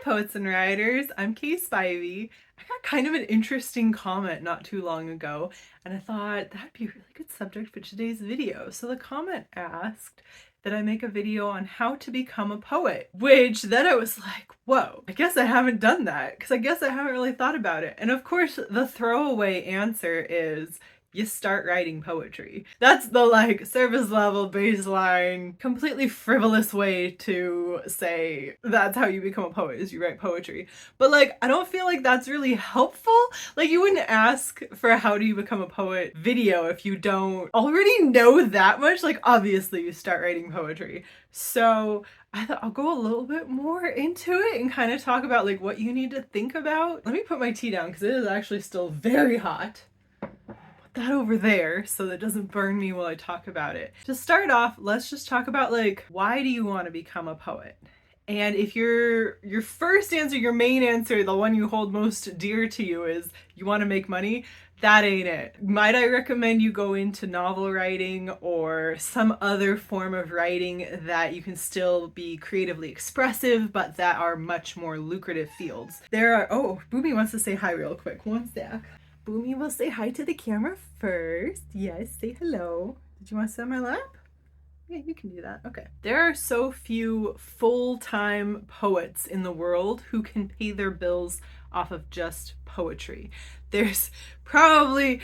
Poets and Writers, I'm Kaye Spivey. I got kind of an interesting comment not too long ago, and I thought that'd be a really good subject for today's video. So the comment asked that I make a video on how to become a poet, which then I was like, whoa, I guess I haven't done that, because I guess I haven't really thought about it. And of course, the throwaway answer is you start writing poetry. That's the surface level baseline, completely frivolous way to say that's how you become a poet, is you write poetry. But I don't feel like that's really helpful. You wouldn't ask for how do you become a poet video if you don't already know that much. Obviously you start writing poetry. So I thought I'll go a little bit more into it and kind of talk about what you need to think about. Let me put my tea down because it is actually still very hot. That over there so that doesn't burn me while I talk about it. To start off, let's just talk about why do you want to become a poet? And if your first answer, your main answer, the one you hold most dear to you is you want to make money, that ain't it. Might I recommend you go into novel writing or some other form of writing that you can still be creatively expressive, but that are much more lucrative fields. Oh, Boomy wants to say hi real quick. One sec. Boomy will say hi to the camera first. Yes, say hello. Did you want to sit on my lap? Yeah, you can do that. Okay. There are so few full-time poets in the world who can pay their bills off of just poetry. There's probably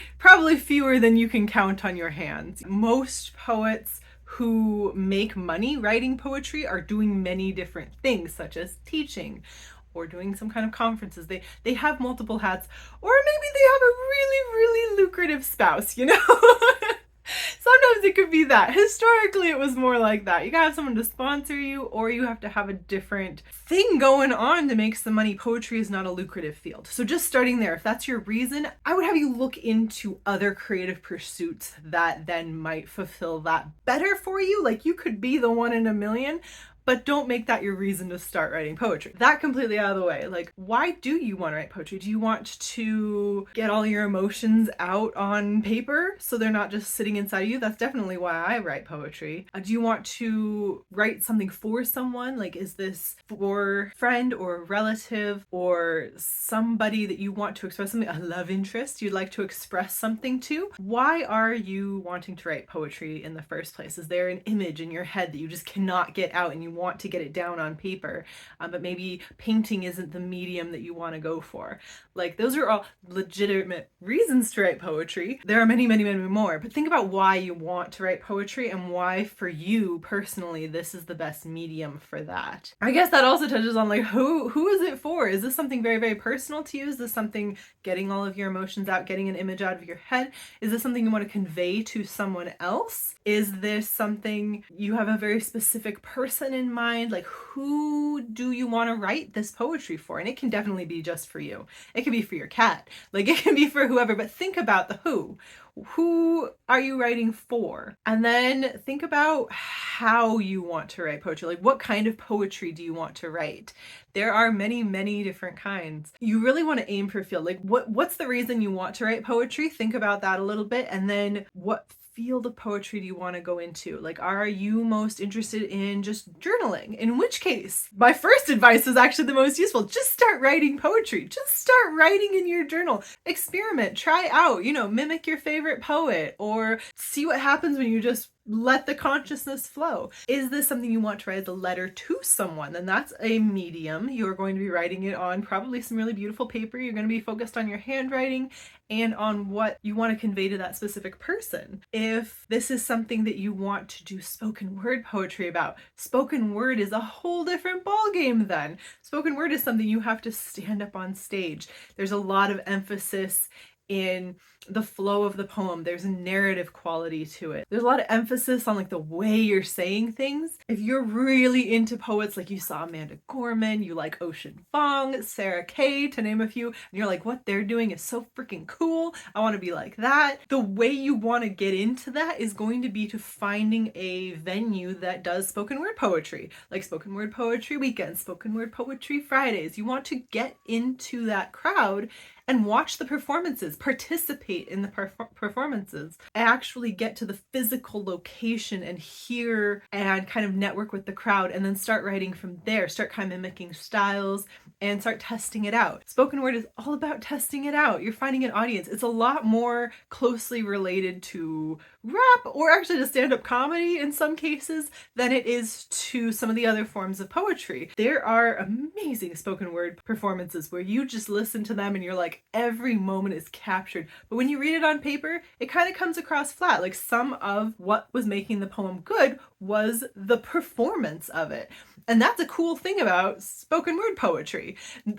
fewer than you can count on your hands. Most poets who make money writing poetry are doing many different things, such as teaching, or doing some kind of conferences. They have multiple hats, or maybe they have a really lucrative spouse, Sometimes it could be that. Historically, it was more like that. You gotta have someone to sponsor you, or you have to have a different thing going on to make some money. Poetry is not a lucrative field. So just starting there, if that's your reason, I would have you look into other creative pursuits that then might fulfill that better for you. You could be the one in a million, but don't make that your reason to start writing poetry. That completely out of the way. Why do you want to write poetry? Do you want to get all your emotions out on paper so they're not just sitting inside of you? That's definitely why I write poetry. Do you want to write something for someone? Is this for a friend or a relative or somebody that you want to express something, a love interest you'd like to express something to? Why are you wanting to write poetry in the first place? Is there an image in your head that you just cannot get out and you want to get it down on paper, but maybe painting isn't the medium that you want to go for? Those are all legitimate reasons to write poetry. There are many more, but think about why you want to write poetry and why for you personally this is the best medium for that. I guess that also touches on who is it for? Is this something very personal to you? Is this something getting all of your emotions out, getting an image out of your head? Is this something you want to convey to someone else? Is this something you have a very specific person in mind? Who do you want to write this poetry for? And it can definitely be just for you. It can be for your cat. It can be for whoever, but think about the who. Who are you writing for? And then think about how you want to write poetry. What kind of poetry do you want to write? There are many different kinds. You really want to aim for field. What's the reason you want to write poetry? Think about that a little bit. And then what field of poetry do you want to go into? Are you most interested in just journaling? In which case, my first advice is actually the most useful. Just start writing poetry. Just start writing in your journal. Experiment, try out, mimic your favorite poet, or see what happens when you just let the consciousness flow. Is this something you want to write as a letter to someone? Then that's a medium. You're going to be writing it on probably some really beautiful paper. You're going to be focused on your handwriting and on what you want to convey to that specific person. If this is something that you want to do spoken word poetry about, spoken word is a whole different ballgame then. Spoken word is something you have to stand up on stage. There's a lot of emphasis in the flow of the poem. There's a narrative quality to it. There's a lot of emphasis on the way you're saying things. If you're really into poets, you saw Amanda Gorman, you like Ocean Vuong, Sarah Kay, to name a few, and you're what they're doing is so freaking cool. I want to be like that. The way you want to get into that is going to be to finding a venue that does spoken word poetry, spoken word poetry weekends, spoken word poetry Fridays. You want to get into that crowd and watch the performances. participate in the performances, actually get to the physical location and hear and kind of network with the crowd, and then start writing from there, start kind of mimicking styles and start testing it out. Spoken word is all about testing it out. You're finding an audience. It's a lot more closely related to rap, or actually to stand-up comedy in some cases, than it is to some of the other forms of poetry. There are amazing spoken word performances where you just listen to them and you're like, every moment is captured. But when you read it on paper, it kind of comes across flat. Like, some of what was making the poem good was the performance of it. And that's a cool thing about spoken word poetry.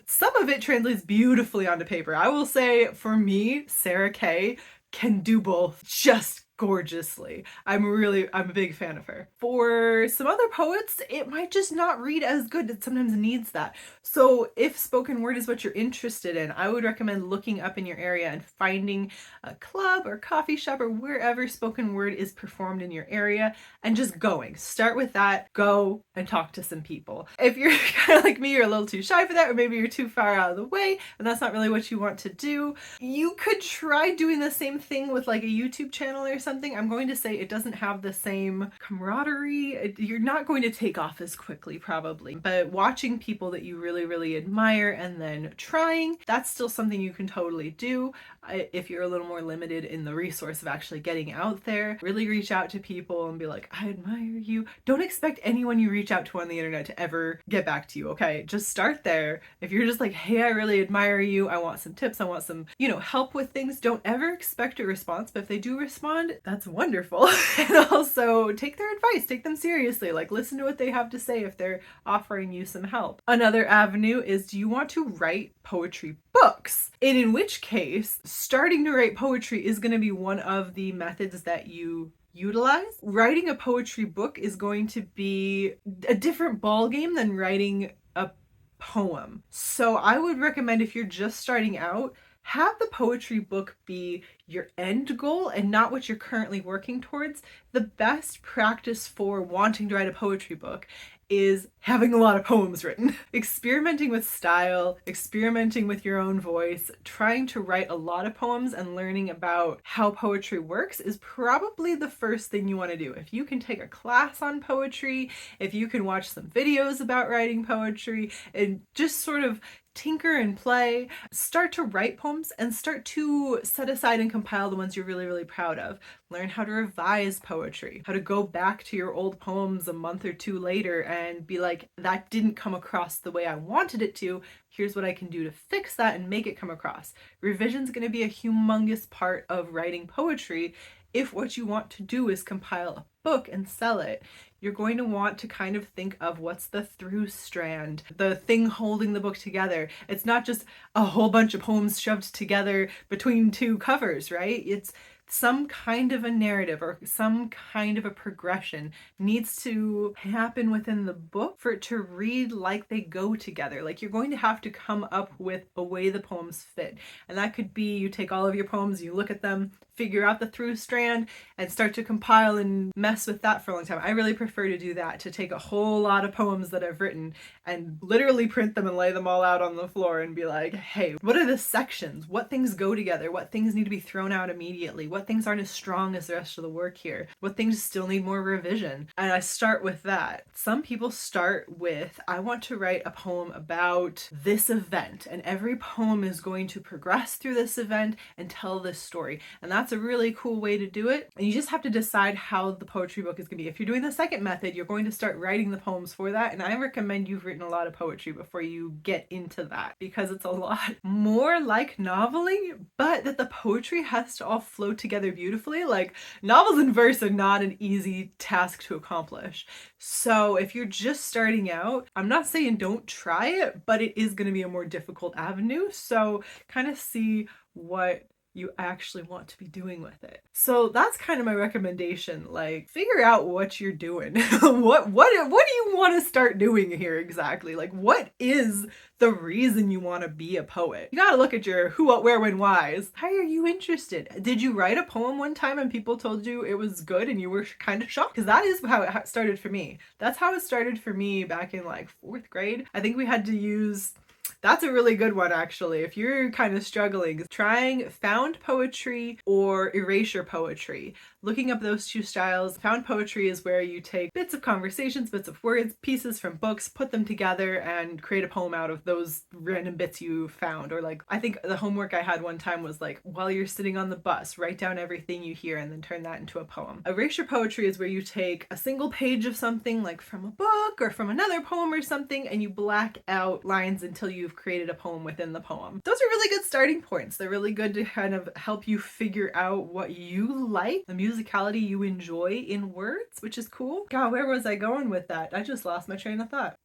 Some of it translates beautifully onto paper. I will say, for me, Sarah Kaye can do both just gorgeously. I'm a big fan of her. For some other poets, it might just not read as good. It sometimes needs that. So if spoken word is what you're interested in, I would recommend looking up in your area and finding a club or coffee shop or wherever spoken word is performed in your area and just going. Start with that, go and talk to some people. If you're kind of like me, you're a little too shy for that, or maybe you're too far out of the way and that's not really what you want to do, you could try doing the same thing with like a YouTube channel or something. I'm going to say it doesn't have the same camaraderie. You're not going to take off as quickly probably, but watching people that you really, really admire and then trying, that's still something you can totally do. If you're a little more limited in the resource of actually getting out there, really reach out to people and be like, I admire you. Don't expect anyone you reach out to on the internet to ever get back to you, okay? Just start there. If you're just like, hey, I really admire you, I want some tips, I want some, help with things, don't ever expect a response, but if they do respond, that's wonderful. And also take their advice, take them seriously, like listen to what they have to say if they're offering you some help. Another avenue is, do you want to write poetry books? And in which case, starting to write poetry is going to be one of the methods that you utilize. Writing a poetry book is going to be a different ballgame than writing a poem. So I would recommend, if you're just starting out, have the poetry book be your end goal and not what you're currently working towards. The best practice for wanting to write a poetry book is having a lot of poems written. Experimenting with style, experimenting with your own voice, trying to write a lot of poems and learning about how poetry works is probably the first thing you want to do. If you can take a class on poetry, if you can watch some videos about writing poetry, and just sort of tinker and play, start to write poems and start to set aside and compile the ones you're really, really proud of. Learn how to revise poetry, how to go back to your old poems a month or two later and be like, that didn't come across the way I wanted it to. Here's what I can do to fix that and make it come across. Revision's going to be a humongous part of writing poetry. If what you want to do is compile a book and sell it, you're going to want to kind of think of what's the through strand, the thing holding the book together. It's not just a whole bunch of poems shoved together between two covers, right? It's some kind of a narrative or some kind of a progression needs to happen within the book for it to read like they go together. Like, you're going to have to come up with a way the poems fit. And that could be, you take all of your poems, you look at them, figure out the through strand, and start to compile and mess with that for a long time. I really prefer to do that, to take a whole lot of poems that I've written and literally print them and lay them all out on the floor and be like, hey, what are the sections? What things go together? What things need to be thrown out immediately? What things aren't as strong as the rest of the work here? What things still need more revision? And I start with that. Some people start with, I want to write a poem about this event, and every poem is going to progress through this event and tell this story. And that's a really cool way to do it. And you just have to decide how the poetry book is going to be. If you're doing the second method, you're going to start writing the poems for that. And I recommend you've written a lot of poetry before you get into that, because it's a lot more like noveling, but that the poetry has to all flow together beautifully. Like, novels in verse are not an easy task to accomplish. So if you're just starting out, I'm not saying don't try it, but it is going to be a more difficult avenue. So kind of see what you actually want to be doing with it. So that's kind of my recommendation. Like, figure out what you're doing. what do you want to start doing here exactly? Like, what is the reason you want to be a poet? You got to look at your who, what, where, when, whys. How are you interested? Did you write a poem one time and people told you it was good and you were kind of shocked? Because that is how it started for me. That's how it started for me back in like 4th grade. I think we had to use That's a really good one, actually. If you're kind of struggling, trying found poetry or erasure poetry. Looking up those two styles. Found poetry is where you take bits of conversations, bits of words, pieces from books, put them together and create a poem out of those random bits you found. Or like, I think the homework I had one time was like, while you're sitting on the bus, write down everything you hear and then turn that into a poem. Erasure poetry is where you take a single page of something, like from a book or from another poem or something, and you black out lines until you've created a poem within the poem. Those are really good starting points. They're really good to kind of help you figure out what you like, the musicality you enjoy in words, which is cool. God, where was I going with that? I just lost my train of thought.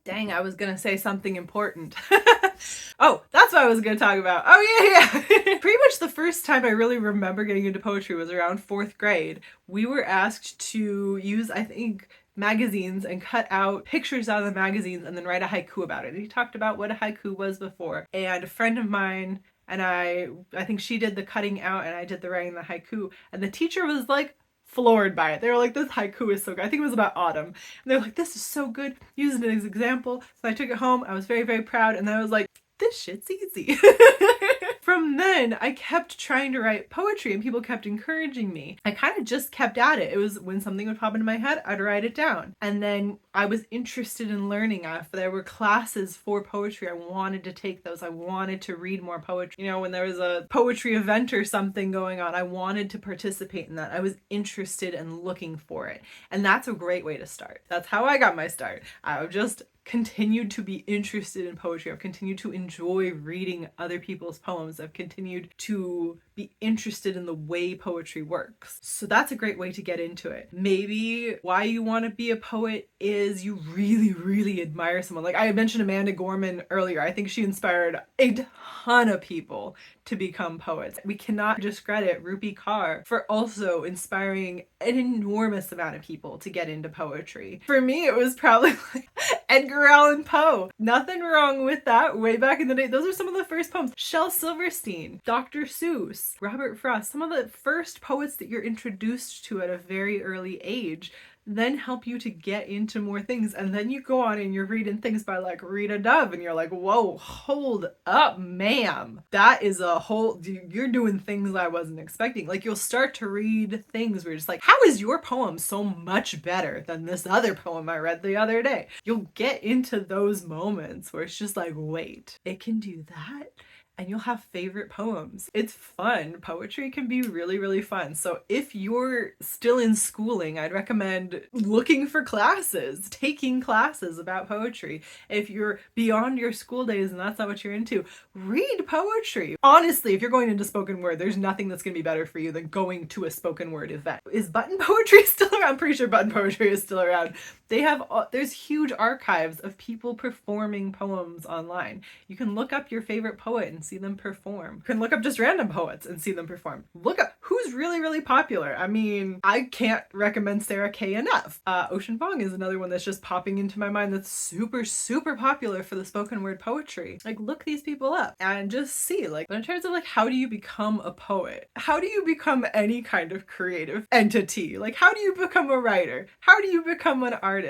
Dang, I was gonna say something important. Oh, that's what I was gonna talk about. Oh yeah. Pretty much the first time I really remember getting into poetry was around 4th grade. We were asked to use, I think, magazines and cut out pictures out of the magazines and then write a haiku about it. And he talked about what a haiku was before. And a friend of mine and I think she did the cutting out and I did the writing the haiku. And the teacher was like, floored by it. They were like, this haiku is so good. I think it was about autumn. And they're like, this is so good. Use it as an example. So I took it home. I was very, very proud. And then I was like, this shit's easy. From then, I kept trying to write poetry and people kept encouraging me. I kind of just kept at it. It was when something would pop into my head, I'd write it down. And then I was interested in learning. If there were classes for poetry, I wanted to take those. I wanted to read more poetry. You know, when there was a poetry event or something going on, I wanted to participate in that. I was interested in looking for it. And that's a great way to start. That's how I got my start. I just continued to be interested in poetry. I've continued to enjoy reading other people's poems. I've continued to be interested in the way poetry works. So that's a great way to get into it. Maybe why you want to be a poet is you really, really admire someone. Like I mentioned Amanda Gorman earlier. I think she inspired a ton of people to become poets. We cannot discredit Rupi Kaur for also inspiring an enormous amount of people to get into poetry. For me, it was probably like Edgar Allan Poe. Nothing wrong with that. Way back in the day, those are some of the first poems. Shel Silverstein, Dr. Seuss, Robert Frost, some of the first poets that you're introduced to at a very early age then help you to get into more things. And then you go on and you're reading things by like Rita Dove and you're like, whoa, hold up, ma'am. That is a whole, you're doing things I wasn't expecting. Like you'll start to read things where you're just like, how is your poem so much better than this other poem I read the other day? You'll get into those moments where it's just like, wait, it can do that? And you'll have favorite poems. It's fun. Poetry can be really, really fun. So if you're still in schooling, I'd recommend looking for classes, taking classes about poetry. If you're beyond your school days and that's not what you're into, read poetry. Honestly, if you're going into spoken word, there's nothing that's going to be better for you than going to a spoken word event. Is button poetry still around? I'm pretty sure button poetry is still around. There's huge archives of people performing poems online. You can look up your favorite poet and see them perform. You can look up just random poets and see them perform. Look up who's really, really popular. I mean, I can't recommend Sarah Kaye enough. Ocean Vuong is another one that's just popping into my mind that's super, super popular for the spoken word poetry. Like, look these people up and just see, like, but in terms of like, how do you become a poet? How do you become any kind of creative entity? Like, how do you become a writer? How do you become an artist?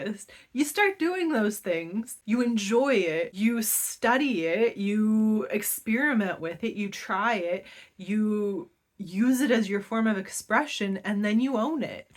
You start doing those things, you enjoy it, you study it, you experiment with it, you try it, you use it as your form of expression, and then you own it.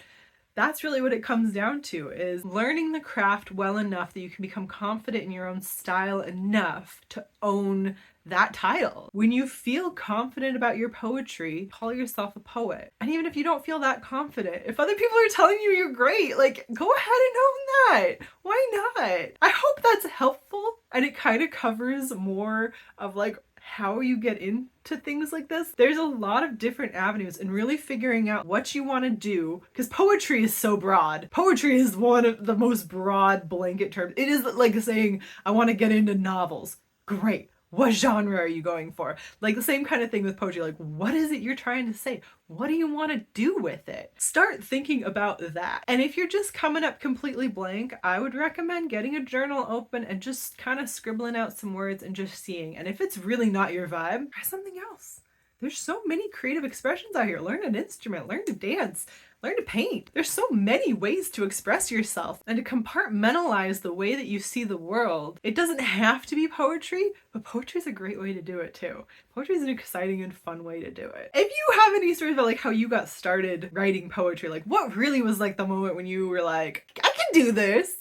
That's really what it comes down to, is learning the craft well enough that you can become confident in your own style enough to own that title. When you feel confident about your poetry, call yourself a poet. And even if you don't feel that confident, if other people are telling you you're great, like, go ahead and own that. Why not? I hope that's helpful and it kind of covers more of like how you get into things like this. There's a lot of different avenues and really figuring out what you want to do, because poetry is so broad. Poetry is one of the most broad blanket terms. It is like saying, I want to get into novels. Great. What genre are you going for? Like the same kind of thing with poetry. Like, what is it you're trying to say? What do you want to do with it? Start thinking about that. And if you're just coming up completely blank, I would recommend getting a journal open and just kind of scribbling out some words and just seeing. And if it's really not your vibe, try something else. There's so many creative expressions out here. Learn an instrument, learn to dance, Learn to paint. There's so many ways to express yourself and to compartmentalize the way that you see the world. It doesn't have to be poetry, but poetry is a great way to do it too. Poetry is an exciting and fun way to do it. If you have any stories about like how you got started writing poetry, like what really was like the moment when you were like, I can do this.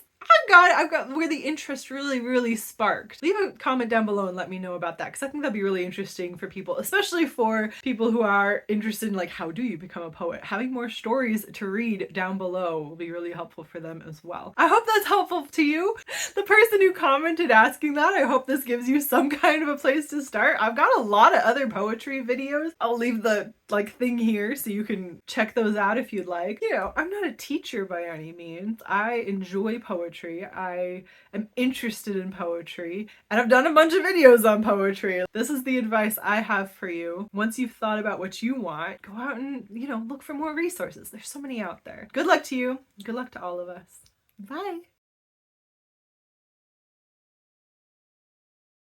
I've got where the interest really sparked. Leave a comment down below and let me know about that, because I think that'd be really interesting for people, especially for people who are interested in like, how do you become a poet? Having more stories to read down below will be really helpful for them as well. I hope that's helpful to you. The person who commented asking that, I hope this gives you some kind of a place to start. I've got a lot of other poetry videos. I'll leave the like thing here so you can check those out if you'd like. You know, I'm not a teacher by any means. I enjoy poetry. I am interested in poetry, and I've done a bunch of videos on poetry. This is the advice I have for you. Once you've thought about what you want, go out and, you know, look for more resources. There's so many out there. Good luck to you. Good luck to all of us. Bye.